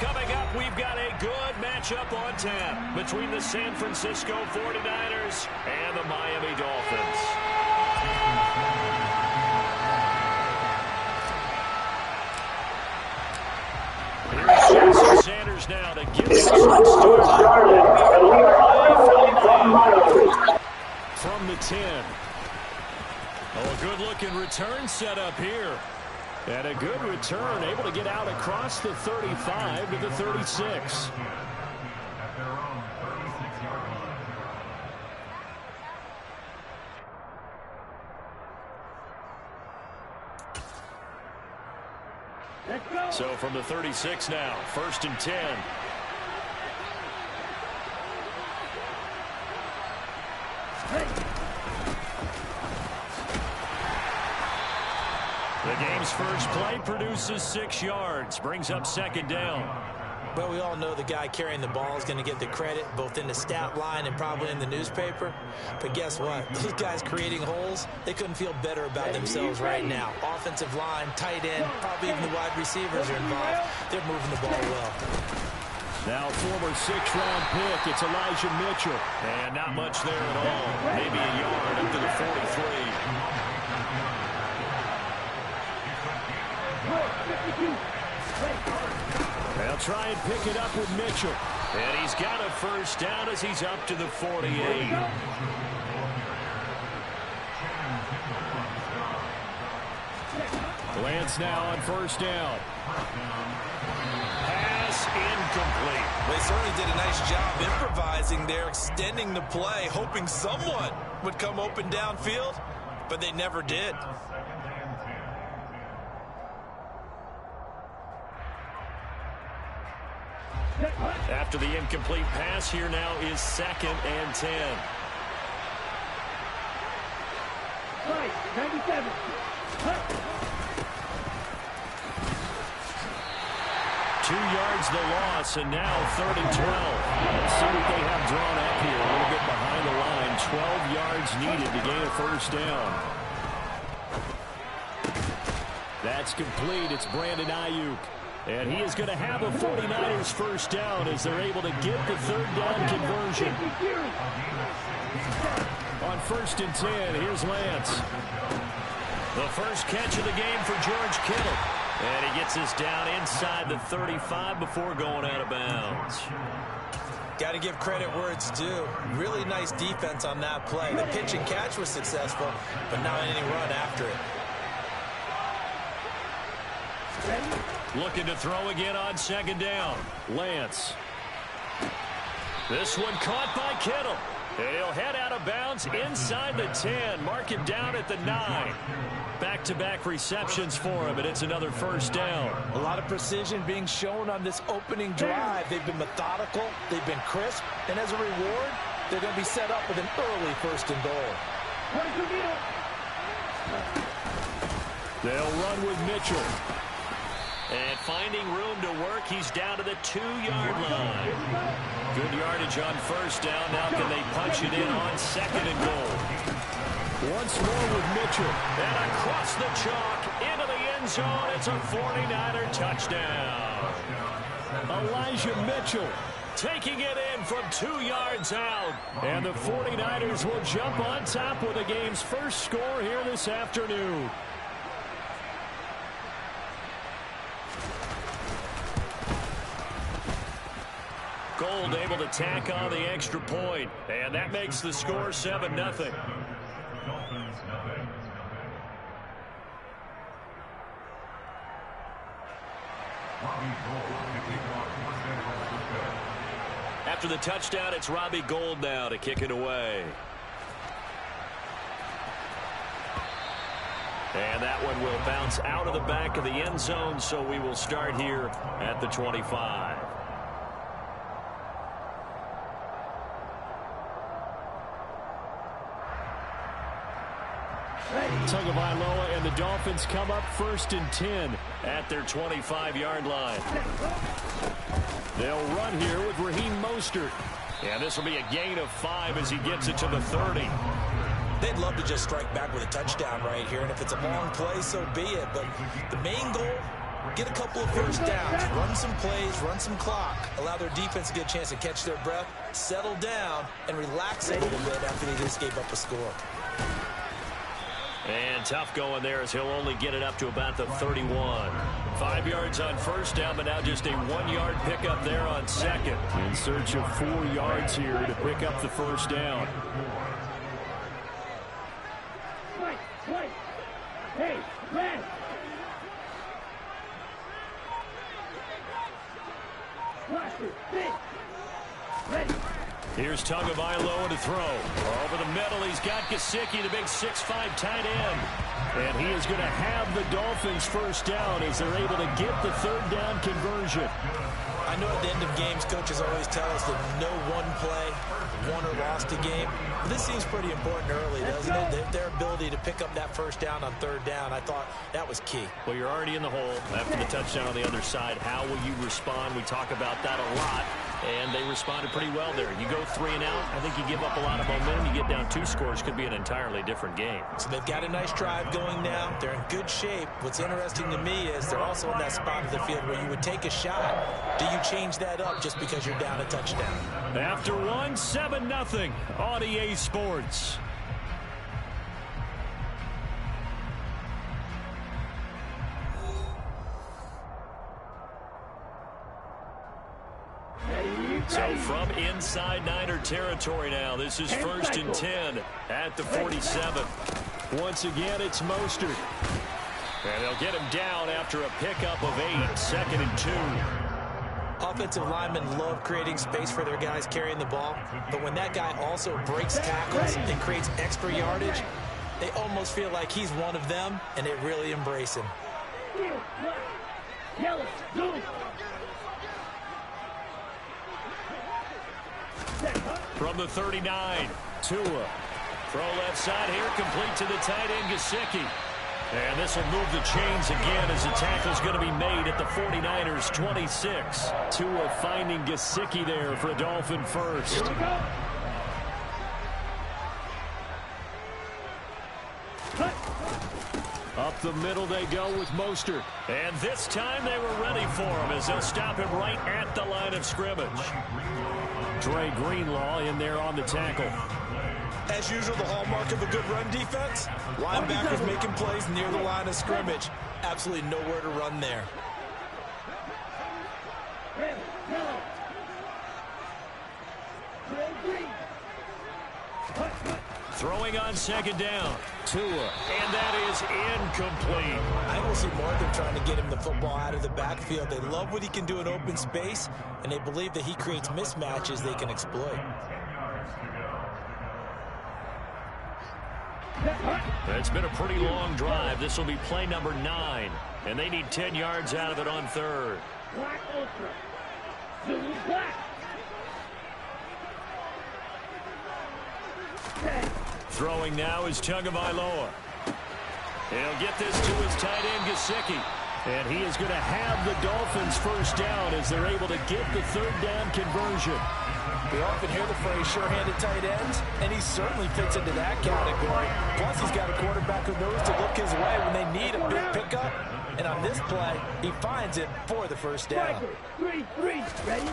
Coming up, we've got a good matchup on tap between the San Francisco 49ers and the Miami Dolphins. Here's Jason Sanders now to get this one started. From the 10. Oh, a good-looking return set up here. And a good return, able to get out across the 35 to the 36. So from the 36 now, 1st and 10. The game's first play produces 6 yards, brings up 2nd down. Well, we all know the guy carrying the ball is going to get the credit, both in the stat line and probably in the newspaper. But guess what? Those guys creating holes, they couldn't feel better about themselves right now. Offensive line, tight end, probably even the wide receivers are involved. They're moving the ball well. Now former 6th-round pick, it's Elijah Mitchell. And not much there at all. Maybe a yard up to the 43. They'll try and pick it up with Mitchell. And he's got a 1st down as he's up to the 48. Lance now on 1st down. Pass incomplete. They certainly did a nice job improvising there, extending the play, hoping someone would come open downfield, but they never did. After the incomplete pass, here now is 2nd and 10. Right, 97. 2 yards the loss, and now 3rd and 12. Let's see what they have drawn up here. A little bit behind the line. 12 yards needed to gain a 1st down. That's complete. It's Brandon Ayuk. And he is going to have a 49ers 1st down as they're able to get the 3rd down conversion. On 1st and 10, here's Lance. The first catch of the game for George Kittle. And he gets this down inside the 35 before going out of bounds. Got to give credit where it's due. Really nice defense on that play. The pitch and catch was successful, but not any run after it. Looking to throw again on 2nd down. Lance. This one caught by Kittle. And he'll head out of bounds inside the 10. Mark him down at the 9. Back-to-back receptions for him, and it's another 1st down. A lot of precision being shown on this opening drive. They've been methodical. They've been crisp. And as a reward, they're going to be set up with an early 1st and goal. They'll run with Mitchell. And finding room to work, he's down to the 2-yard line. Good yardage on 1st down. Now can they punch it in on 2nd and goal? Once more with Mitchell. And across the chalk, into the end zone. It's a 49er touchdown. Elijah Mitchell taking it in from 2 yards out. And the 49ers will jump on top with the game's first score here this afternoon. Gold able to tack on the extra point, and that makes the score 7-0. After the touchdown, it's Robbie Gould now to kick it away. And that one will bounce out of the back of the end zone, so we will start here at the 25. Tagovailoa and the Dolphins come up 1st and 10 at their 25-yard line. They'll run here with Raheem Mostert. And this will be a gain of 5 as he gets it to the 30. They'd love to just strike back with a touchdown right here, and if it's a long play, so be it. But the main goal Get a couple of first downs, run some plays, run some clock, allow their defense to get a chance to catch their breath, settle down, and relax a little bit after they just gave up a score. And tough going there as he'll only get it up to about the 31. 5 yards on first down, but now just a 1-yard pickup there on second. In search of 4 yards here to pick up the first down. Hey, red. Ready. Here's Tagovailoa to throw. Over the middle, he's got Gesicki, the big 6'5" tight end. And he is going to have the Dolphins first down as they're able to get the third down conversion. I know at the end of games, coaches always tell us that no one play won or lost a game. But this seems pretty important early, doesn't it? Their ability to pick up that first down on third down, I thought that was key. Well, you're already in the hole after the touchdown on the other side. How will you respond? We talk about that a lot. And they responded pretty well there. You go 3 and out, I think you give up a lot of momentum. You get down 2 scores, could be an entirely different game. So they've got a nice drive going now. They're in good shape. What's interesting to me is they're also in that spot of the field where you would take a shot. Do you change that up just because you're down a touchdown? After 1, 7-0 on EA Sports. So from inside Niner territory now, this is 1st and 10 at the 47. Once again, it's Mostert. And they'll get him down after a pickup of 8, 2nd and 2. Offensive linemen love creating space for their guys carrying the ball, but when that guy also breaks tackles and creates extra yardage, they almost feel like he's one of them, and they really embrace him. Yellow, blue. From the 39, Tua. Throw left side here, complete to the tight end, Gesicki. And this will move the chains again as the tackle's going to be made at the 49ers' 26. Tua finding Gesicki there for a Dolphin first. Here we go. Up the middle they go with Mostert. And this time they were ready for him as they'll stop him right at the line of scrimmage. Dre Greenlaw in there on the tackle. As usual, the hallmark of a good run defense, linebackers making plays near the line of scrimmage. Absolutely nowhere to run there. Red, yellow. Red, green. Throwing on 2nd down. Tua. And that is incomplete. I will see more of them trying to get him the football out of the backfield. They love what he can do in open space, and they believe that he creates mismatches they can exploit. It's been a pretty long drive. This will be play number 9, and they need 10 yards out of it on 3rd. Black ultra. Zulu black. Throwing now is Tagovailoa. He'll get this to his tight end, Gesicki. And he is going to have the Dolphins first down as they're able to get the third down conversion. We often hear the phrase sure-handed tight ends, and he certainly fits into that category. Plus, he's got a quarterback who knows to look his way when they need a big pickup. And on this play, he finds it for the first down. 3-3, ready?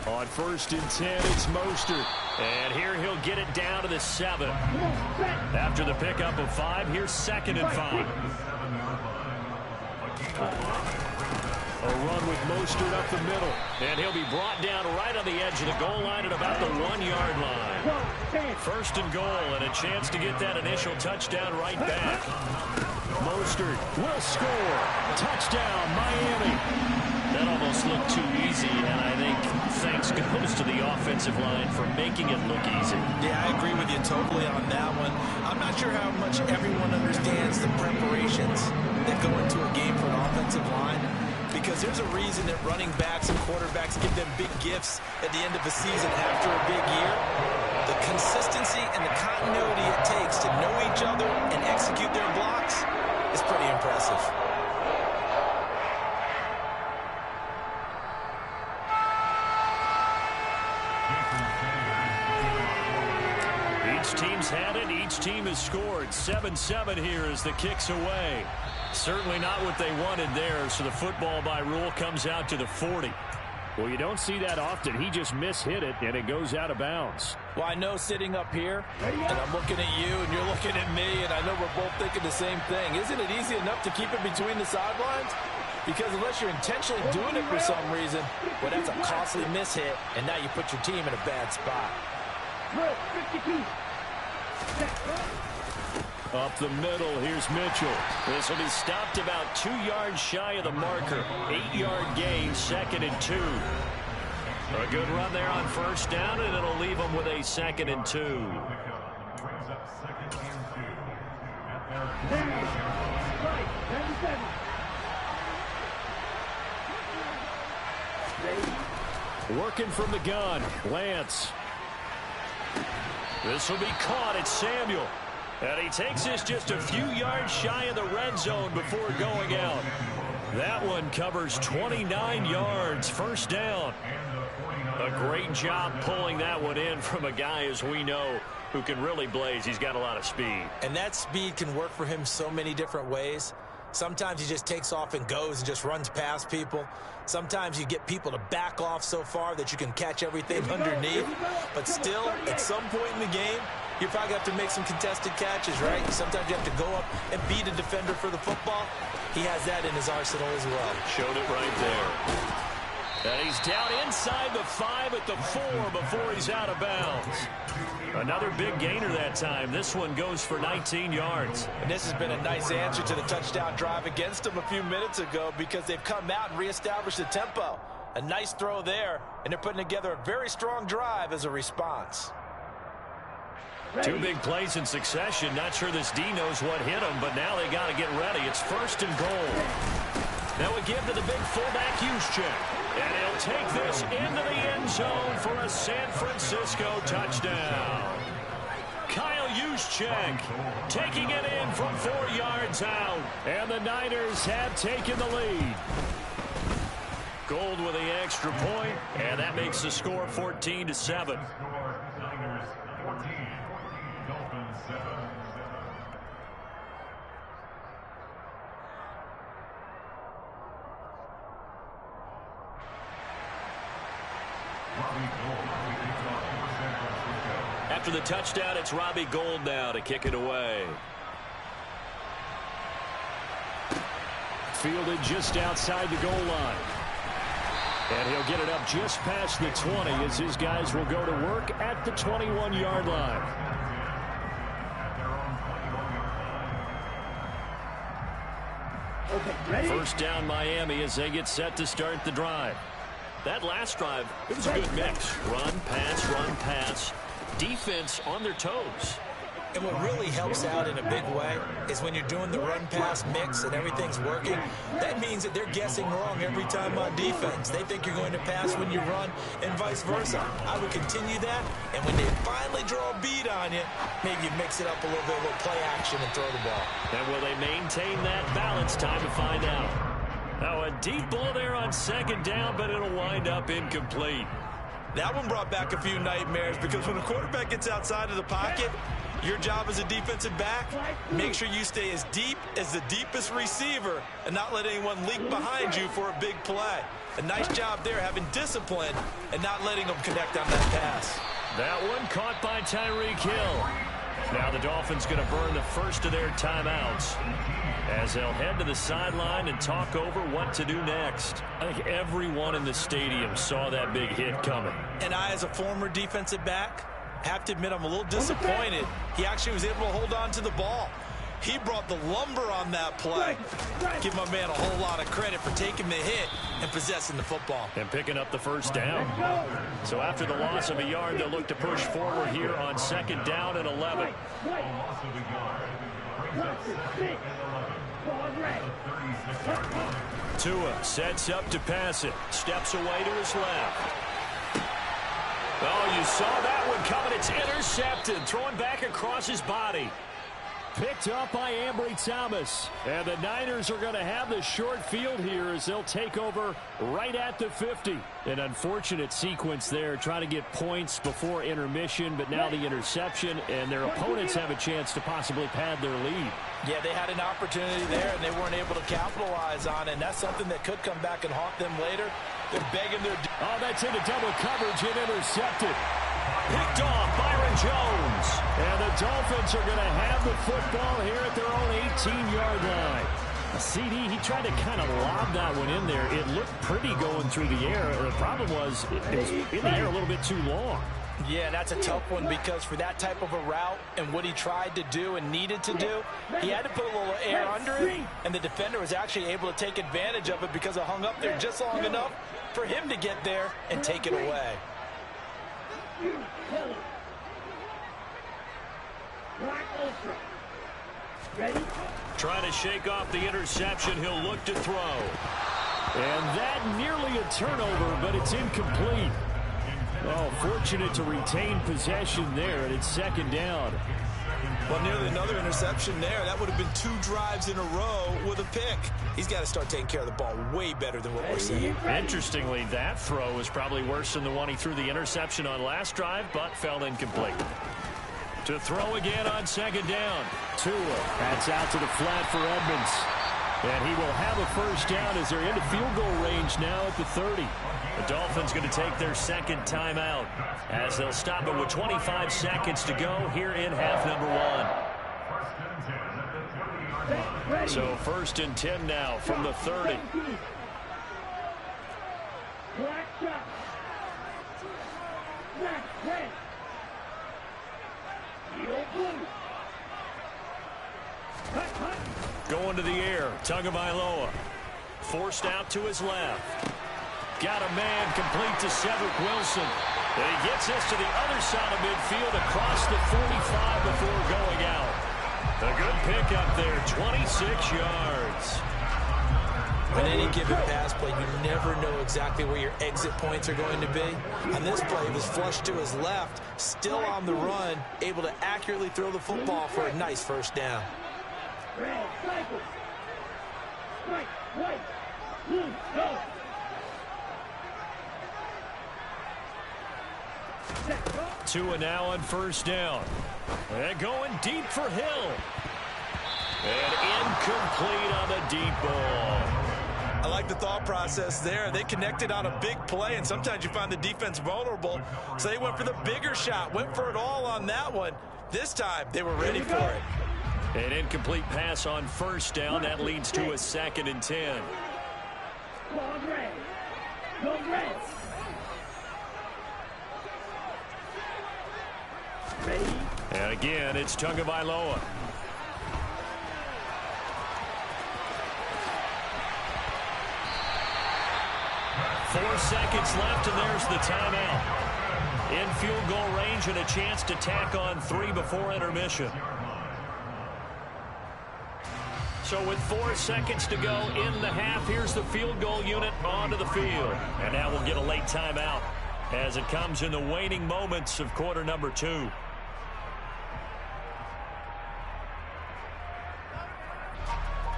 On 1st and 10, it's Mostert. And here he'll get it down to the 7. After the pickup of 5, here's 2nd and 5. A run with Mostert up the middle. And he'll be brought down right on the edge of the goal line at about the 1-yard line. 1st and goal, and a chance to get that initial touchdown right back. Mostert will score. Touchdown, Miami. That almost looked too easy, and I think thanks goes to the offensive line for making it look easy. Yeah, I agree with you totally on that one. I'm not sure how much everyone understands the preparations that go into a game for an offensive line, because there's a reason that running backs and quarterbacks give them big gifts at the end of the season after a big year. The consistency and the continuity it takes to know each other and execute their blocks is pretty impressive. Each team's had it. Each team has scored. 7-7 here as the kick's away. Certainly not what they wanted there, so the football by rule comes out to the 40. Well, you don't see that often. He just mishit it, and it goes out of bounds. Well, I know sitting up here, and I'm looking at you, and you're looking at me, and I know we're both thinking the same thing. Isn't it easy enough to keep it between the sidelines? Because unless you're intentionally doing it for some reason, well, that's a costly mishit, and now you put your team in a bad spot. 52. Up the middle, here's Mitchell. This will be stopped about 2 yards shy of the marker. 8-yard gain, 2nd and 2. A good run there on first down, and it'll leave them with a 2nd and 2. Working from the gun, Lance. This will be caught at Samuel. And he takes this just a few yards shy of the red zone before going out. That one covers 29 yards, first down. A great job pulling that one in from a guy, as we know, who can really blaze. He's got a lot of speed. And that speed can work for him so many different ways. Sometimes he just takes off and goes and just runs past people. Sometimes you get people to back off so far that you can catch everything underneath. But still, at some point in the game, you probably have to make some contested catches, right? Sometimes you have to go up and beat a defender for the football. He has that in his arsenal as well. Showed it right there. And he's down inside the 5 at the 4 before he's out of bounds. Another big gainer that time. This one goes for 19 yards. And this has been a nice answer to the touchdown drive against them a few minutes ago because they've come out and reestablished the tempo. A nice throw there, and they're putting together a very strong drive as a response. 2 big plays in succession. Not sure this D knows what hit him, but now they got to get ready. It's 1st and goal. Now we give to the big fullback Juszczyk. And he'll take this into the end zone for a San Francisco touchdown. Kyle Juszczyk taking it in from 4 yards out. And the Niners have taken the lead. Gold with the extra point, and that makes the score 14-7. After the touchdown, it's Robbie Gould now to kick it away. Fielded just outside the goal line. And he'll get it up just past the 20 as his guys will go to work at the 21-yard line. First down Miami as they get set to start the drive. That last drive, it was a good mix. Run, pass, defense on their toes. And what really helps out in a big way is when you're doing the run-pass mix and everything's working, that means that they're guessing wrong every time on defense. They think you're going to pass when you run and vice versa. I would continue that, and when they finally draw a beat on you, maybe you mix it up a little bit, a little play action and throw the ball. And will they maintain that balance? Time to find out. Now a deep ball there on 2nd down, but it'll wind up incomplete. That one brought back a few nightmares because when a quarterback gets outside of the pocket, your job as a defensive back, make sure you stay as deep as the deepest receiver and not let anyone leak behind you for a big play. A nice job there having discipline and not letting them connect on that pass. That one caught by Tyreek Hill. Now the Dolphins going to burn the first of their timeouts as they'll head to the sideline and talk over what to do next. I think everyone in the stadium saw that big hit coming. And I, as a former defensive back, have to admit I'm a little disappointed. He actually was able to hold on to the ball. He brought the lumber on that play. Give my man a whole lot of credit for taking the hit and possessing the football. And picking up the first down. So after the loss of a yard, they'll look to push forward here on 2nd down and 11. Tua sets up to pass it. Steps away to his left. Oh, you saw that one coming. It's intercepted. Throwing back across his body. Picked up by Ambry Thomas. And the Niners are going to have the short field here as they'll take over right at the 50. An unfortunate sequence there, trying to get points before intermission, but now the interception, and their opponents have a chance to possibly pad their lead. Yeah, they had an opportunity there, and they weren't able to capitalize on it, and that's something that could come back and haunt them later. They're begging their... Oh, that's into double coverage and intercepted. Picked off Byron Jones. And the Dolphins are going to have the football here at their own 18-yard line. A CD, he tried to kind of lob that one in there. It looked pretty going through the air. The problem was it was in the air a little bit too long. Yeah, and that's a tough one because for that type of a route and what he tried to do and needed to do, he had to put a little air under it, and the defender was actually able to take advantage of it because it hung up there just long enough for him to get there and take it away. Ready? Trying to shake off the interception. He'll look to throw. And that nearly a turnover, but it's incomplete. Oh, fortunate to retain possession there, and it's second down. Well, nearly another interception there. That would have been 2 drives in a row with a pick. He's got to start taking care of the ball way better than what we're seeing. Interestingly, that throw was probably worse than the one he threw the interception on last drive, but fell incomplete. To throw again on second down. Tua, that's out to the flat for Edmonds. And he will have a first down as they're into field goal range now at the 30. The Dolphins going to take their second timeout as they'll stop it with 25 seconds to go here in half number 1. So first and 10 now from the 30. Going to the air, Tagovailoa. Forced out to his left. Got a man complete to Cedric Wilson. And he gets this to the other side of midfield across the 45 before going out. A good pickup there, 26 yards. On any given pass play, you never know exactly where your exit points are going to be. On this play, he was flushed to his left, still on the run, able to accurately throw the football for a nice first down. Red, cycle. Right, right, blue, go. Tua now on first down. And going deep for Hill. And incomplete on the deep ball. I like the thought process there. They connected on a big play, and sometimes you find the defense vulnerable. So they went for the bigger shot, went for it all on that one. This time, they were ready for it. An incomplete pass on first down. That leads to a second and 10. Long red. Go red. Ready? And again, it's Tagovailoa. Four seconds left, and there's the timeout. In field goal range and a chance to tack on 3 before intermission. So with 4 seconds to go in the half, here's the field goal unit onto the field. And now we'll get a late timeout as it comes in the waning moments of quarter number 2.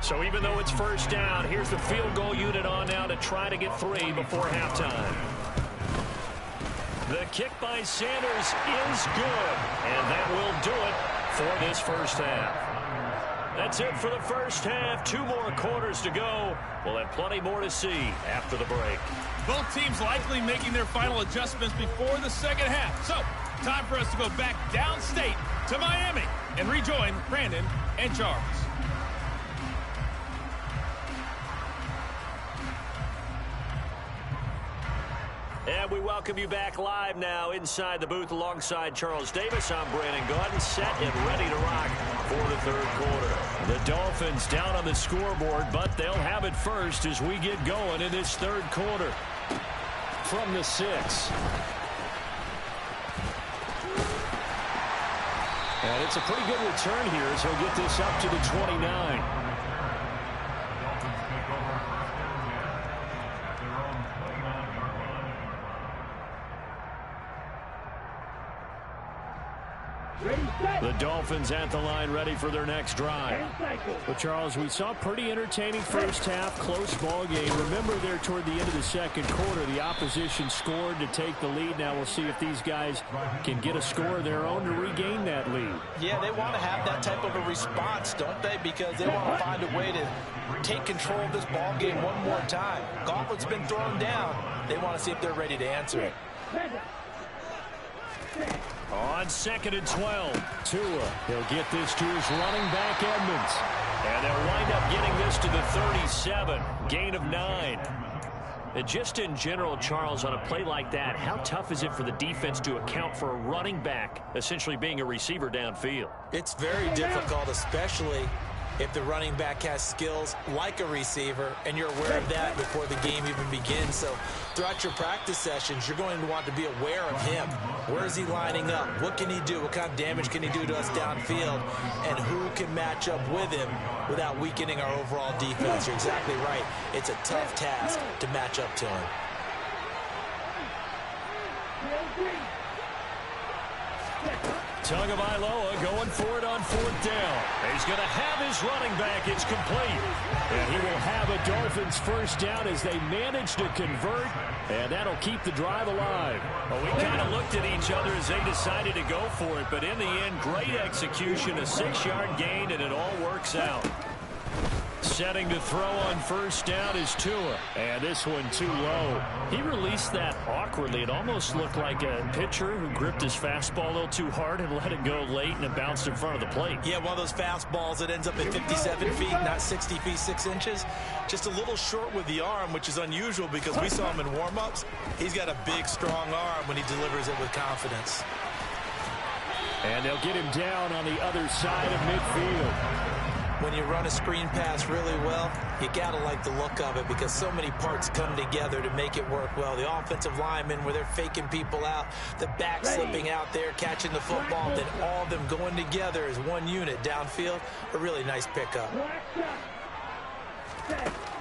So even though it's first down, here's the field goal unit on now to try to get 3 before halftime. The kick by Sanders is good, and that will do it for this first half. That's it for the first half. 2 more quarters to go. We'll have plenty more to see after the break. Both teams likely making their final adjustments before the second half. So, time for us to go back downstate to Miami and rejoin Brandon and Charles. And we welcome you back live now inside the booth alongside Charles Davis. I'm Brandon Gaudin, set and ready to rock for the third quarter. The Dolphins down on the scoreboard, but they'll have it first as we get going in this third quarter. From the 6. And it's a pretty good return here as he'll get this up to the 29. Ready, set. The Dolphins at the line, ready for their next drive. And cycle. Well, Charles, we saw pretty entertaining first half, close ball game. Remember there toward the end of the second quarter, the opposition scored to take the lead. Now we'll see if these guys can get a score of their own to regain that lead. Yeah, they want to have that type of a response, don't they? Because they want to find a way to take control of this ball game one more time. Gauntlet's been thrown down. They want to see if they're ready to answer it. On 2nd and 12, Tua. He'll get this to his running back, Edmonds. And they'll wind up getting this to the 37. Gain of 9. And just in general, Charles, on a play like that, how tough is it for the defense to account for a running back essentially being a receiver downfield? It's very difficult, especially if the running back has skills like a receiver, and you're aware of that before the game even begins. So throughout your practice sessions, you're going to want to be aware of him. Where is he lining up? What can he do? What kind of damage can he do to us downfield? And who can match up with him without weakening our overall defense? You're exactly right. It's a tough task to match up to him. Tagovailoa going for it on 4th down. He's going to have his running back. It's complete. And he will have a Dolphins first down as they manage to convert. And that'll keep the drive alive. Well, we kind of looked at each other as they decided to go for it. But in the end, great execution, a 6-yard gain, and it all works out. Setting to throw on first down is Tua. And this one too low. He released that awkwardly. It almost looked like a pitcher who gripped his fastball a little too hard and let it go late, and it bounced in front of the plate. Yeah, one of those fastballs that ends up at 57 feet, not 60 feet, 6 inches. Just a little short with the arm, which is unusual because we saw him in warm-ups. He's got a big, strong arm when he delivers it with confidence. And they'll get him down on the other side of midfield. When you run a screen pass really well, you got to like the look of it because so many parts come together to make it work well. The offensive linemen, where they're faking people out, the back slipping out there, catching the football, then all of them going together as one unit downfield. A really nice pickup.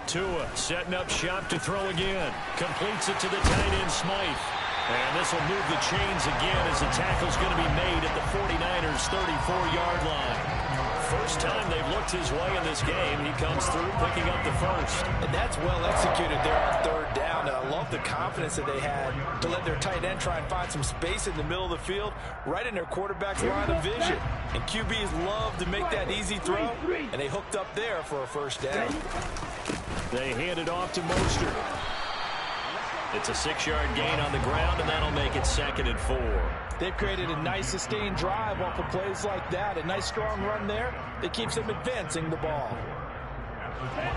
Tua setting up shop to throw again. Completes it to the tight end, Smythe. And this will move the chains again as the tackle's going to be made at the 49ers' 34-yard line. First time they've looked his way in this game. He comes through picking up the first. And that's well executed there on 3rd down. And I love the confidence that they had to let their tight end try and find some space in the middle of the field, right in their quarterback's line of vision. And QBs love to make that easy throw, and they hooked up there for a first down. They hand it off to Mostert. It's a 6-yard gain on the ground, and that'll make it 2nd and 4. They've created a nice sustained drive off of plays like that. A nice strong run there that keeps them advancing the ball.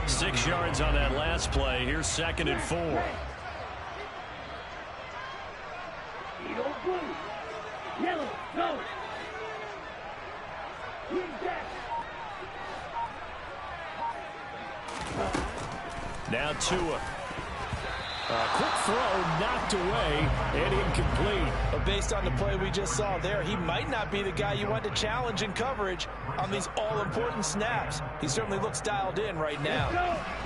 6 yards on that last play. Here's 2nd and 4. Yellow, go. Now Tua. A quick throw knocked away and incomplete. But based on the play we just saw there, he might not be the guy you want to challenge in coverage on these all-important snaps. He certainly looks dialed in right now.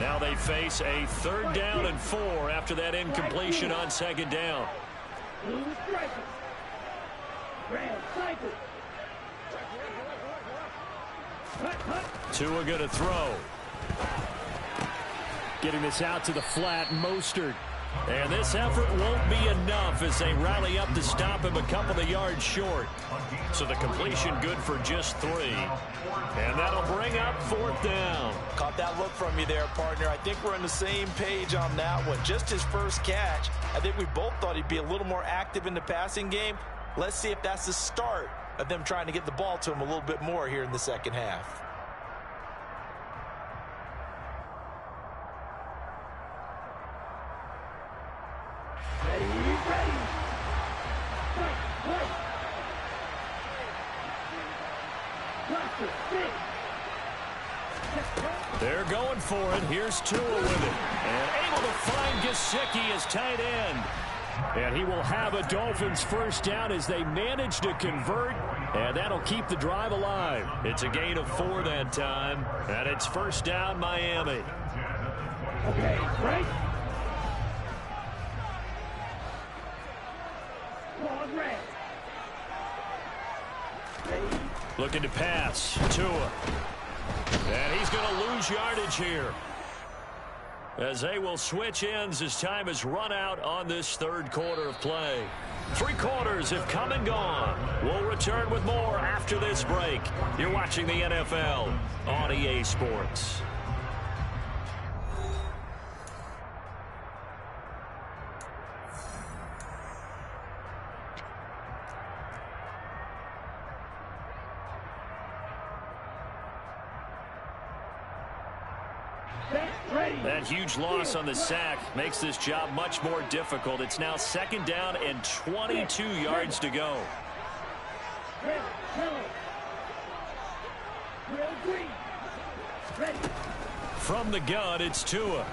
Now they face a 3rd down and 4 after that incompletion on 2nd down. Tua going to throw. Getting this out to the flat, Mostert. And this effort won't be enough as they rally up to stop him a couple of yards short. So the completion good for just 3. And that'll bring up 4th down. Caught that look from you there, partner. I think we're on the same page on that one. Just his first catch. I think we both thought he'd be a little more active in the passing game. Let's see if that's the start of them trying to get the ball to him a little bit more here in the second half. They're going for it. Here's Tua with it. And able to find Gesicki as tight end. And he will have a Dolphins first down as they manage to convert. And that'll keep the drive alive. It's a gain of 4 that time. And it's first down, Miami. Okay, right. Long red. Looking to pass. Tua. And he's going to lose yardage here, as they will switch ends as time has run out on this third quarter of play. 3 quarters have come and gone. We'll return with more after this break. You're watching the NFL on EA Sports. That huge loss on the sack makes this job much more difficult. It's now 2nd down and 22 yards to go. From the gun, it's Tua.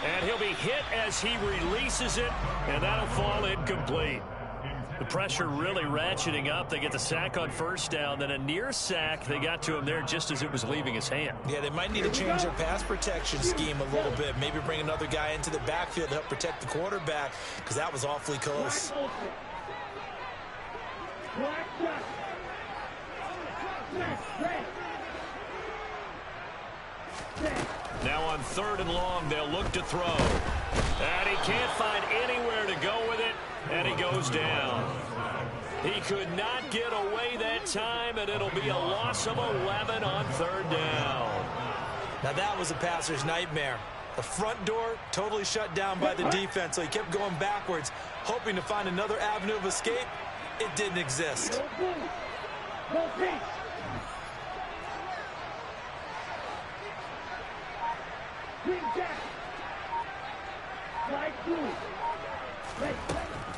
And he'll be hit as he releases it, and that'll fall incomplete. The pressure really ratcheting up. They get the sack on 1st down, then a near sack. They got to him there just as it was leaving his hand. Yeah, they might need to change their pass protection scheme a little bit. Maybe bring another guy into the backfield to help protect the quarterback, because that was awfully close. Now on 3rd and long, they'll look to throw. And he can't find anywhere to go with it. And he goes down. He could not get away that time, and it'll be a loss of 11 on 3rd down. Now that was a passer's nightmare. The front door totally shut down by the defense, so he kept going backwards, hoping to find another avenue of escape. It didn't exist.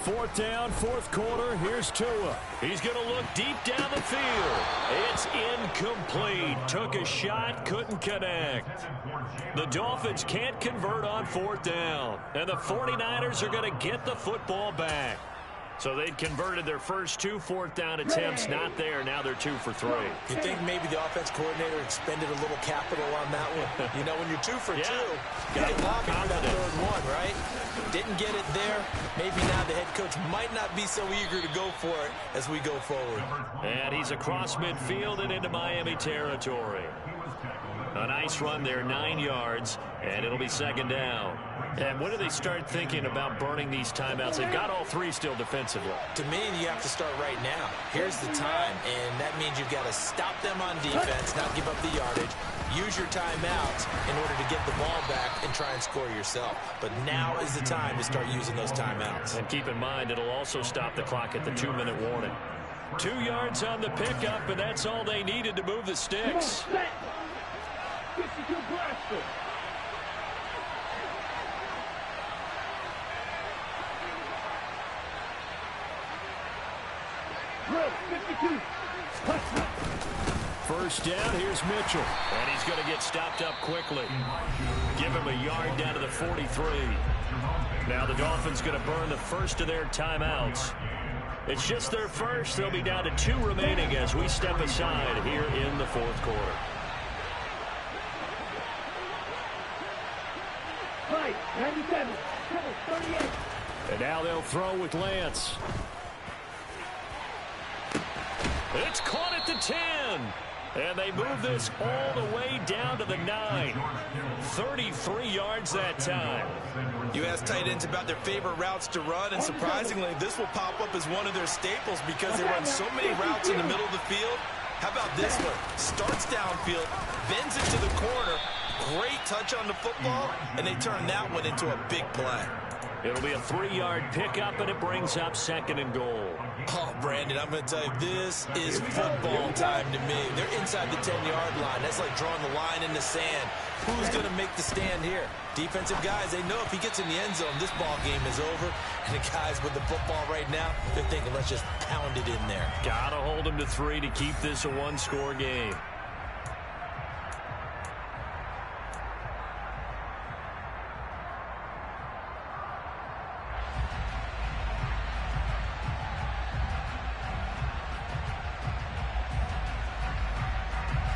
Fourth down, 4th quarter. Here's Tua. He's going to look deep down the field. It's incomplete. Took a shot, couldn't connect. The Dolphins can't convert on 4th down. And the 49ers are going to get the football back. So they'd converted their first 2 4th down attempts. Not there. Now they're 2 for 3. You think maybe the offense coordinator expended a little capital on that one? You know, when you're 2 for 2, you get lobby for that 3rd one, right? Didn't get it there. Maybe now the head coach might not be so eager to go for it as we go forward. And he's across midfield and into Miami territory. A nice run there, 9 yards, and it'll be 2nd down. And when do they start thinking about burning these timeouts? They've got all 3 still defensively. To me, you have to start right now. Here's the time, and that means you've got to stop them on defense, not give up the yardage, use your timeouts in order to get the ball back and try and score yourself. But now is the time to start using those timeouts. And keep in mind, it'll also stop the clock at the 2-minute warning. 2 yards on the pickup, and that's all they needed to move the sticks. 52 blaster. Drill, 52. Touchdown. 1st down, here's Mitchell. And he's going to get stopped up quickly. Give him a yard down to the 43. Now the Dolphins going to burn the first of their timeouts. It's just their first. They'll be down to 2 remaining as we step aside here in the 4th quarter. 97, 38. And now they'll throw with Lance. It's caught at the 10. And they move this all the way down to the 9. 33 yards that time. You ask tight ends about their favorite routes to run, and surprisingly, this will pop up as one of their staples because they run so many routes in the middle of the field. How about this one? Starts downfield, bends it to the corner, great touch on the football, and they turn that one into a big play. It'll be a 3-yard pickup, and it brings up 2nd and goal. Oh, Brandon, I'm going to tell you, this is football time to me. They're inside the 10-yard line. That's like drawing the line in the sand. Who's going to make the stand here? Defensive guys, they know if he gets in the end zone, this ball game is over. And the guys with the football right now, they're thinking, let's just pound it in there. Got to hold him to 3 to keep this a 1-score game.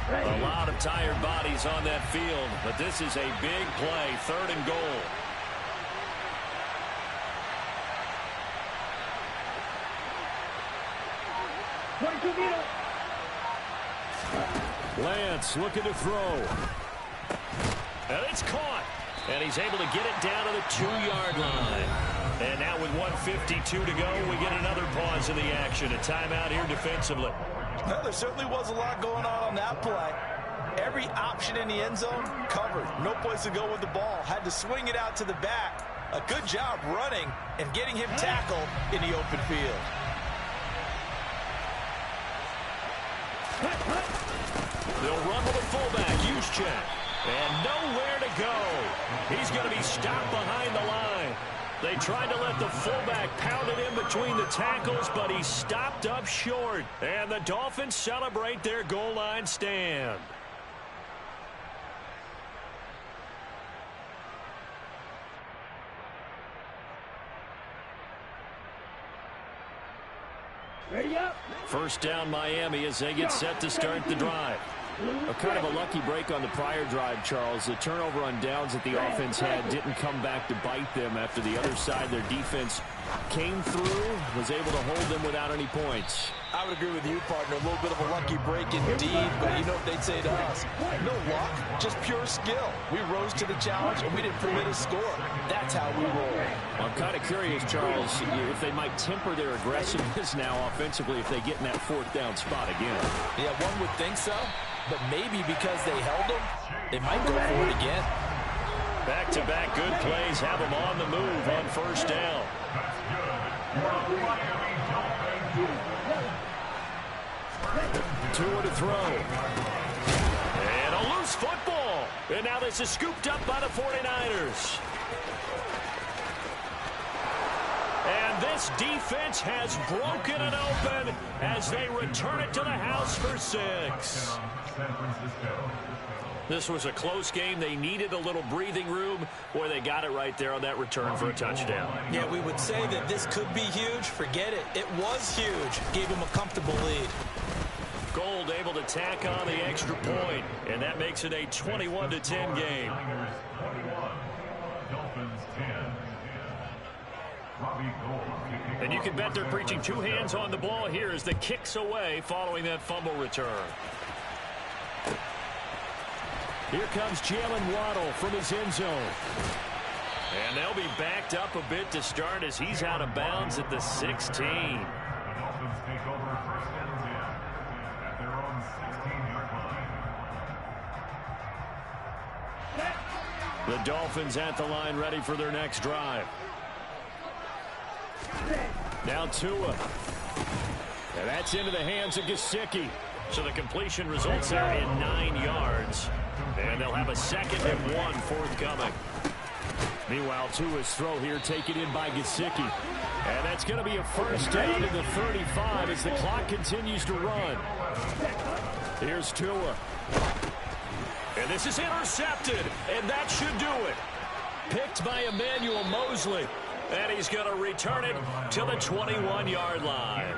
A lot of tired bodies on that field, but this is a big play, 3rd and goal. 22 meters. Lance looking to throw. And it's caught. And he's able to get it down to the 2-yard line. And now with 1:52 to go, we get another pause in the action. A timeout here defensively. Well, there certainly was a lot going on that play. Every option in the end zone covered. No place to go with the ball. Had to swing it out to the back. A good job running and getting him tackled in the open field. They'll run with a fullback, Che0. And nowhere to go. He's going to be stopped behind the line. They tried to let the fullback pound it in between the tackles, but he stopped up short. And the Dolphins celebrate their goal line stand. Ready up. First down Miami as they get set to start the drive. A kind of a lucky break on the prior drive, Charles. The turnover on downs that the offense had didn't come back to bite them after the other side. Their defense came through, was able to hold them without any points. I would agree with you, partner. A little bit of a lucky break indeed, but you know what they'd say to us. No luck, just pure skill. We rose to the challenge, and we didn't permit a score. That's how we roll. I'm kind of curious, Charles, if they might temper their aggressiveness now offensively if they get in that 4th down spot again. Yeah, one would think so, but maybe because they held them, they might go for it again. Back-to-back good plays have them on the move on first down. Tua to throw. And a loose football. And now this is scooped up by the 49ers. And this defense has broken it open as they return it to the house for 6. This was a close game. They needed a little breathing room. Boy, they got it right there on that return for a touchdown. Yeah, we would say that this could be huge. Forget it. It was huge. Gave them a comfortable lead. Gold able to tack on the extra point, and that makes it a 21-10 game. And you can bet they're preaching 2 hands on the ball here as the kicks away following that fumble return. Here comes Jalen Waddle from his end zone. And they'll be backed up a bit to start as he's out of bounds at the 16. The Dolphins at the line ready for their next drive. Now Tua. And that's into the hands of Gesicki. So the completion results there in 9 yards. And they'll have a 2nd and 1 forthcoming. Meanwhile, Tua's throw here taken in by Gesicki. And that's going to be a first down to the 35 as the clock continues to run. Here's Tua. And this is intercepted, and that should do it. Picked by Emmanuel Mosley, and he's going to return it to the 21-yard line.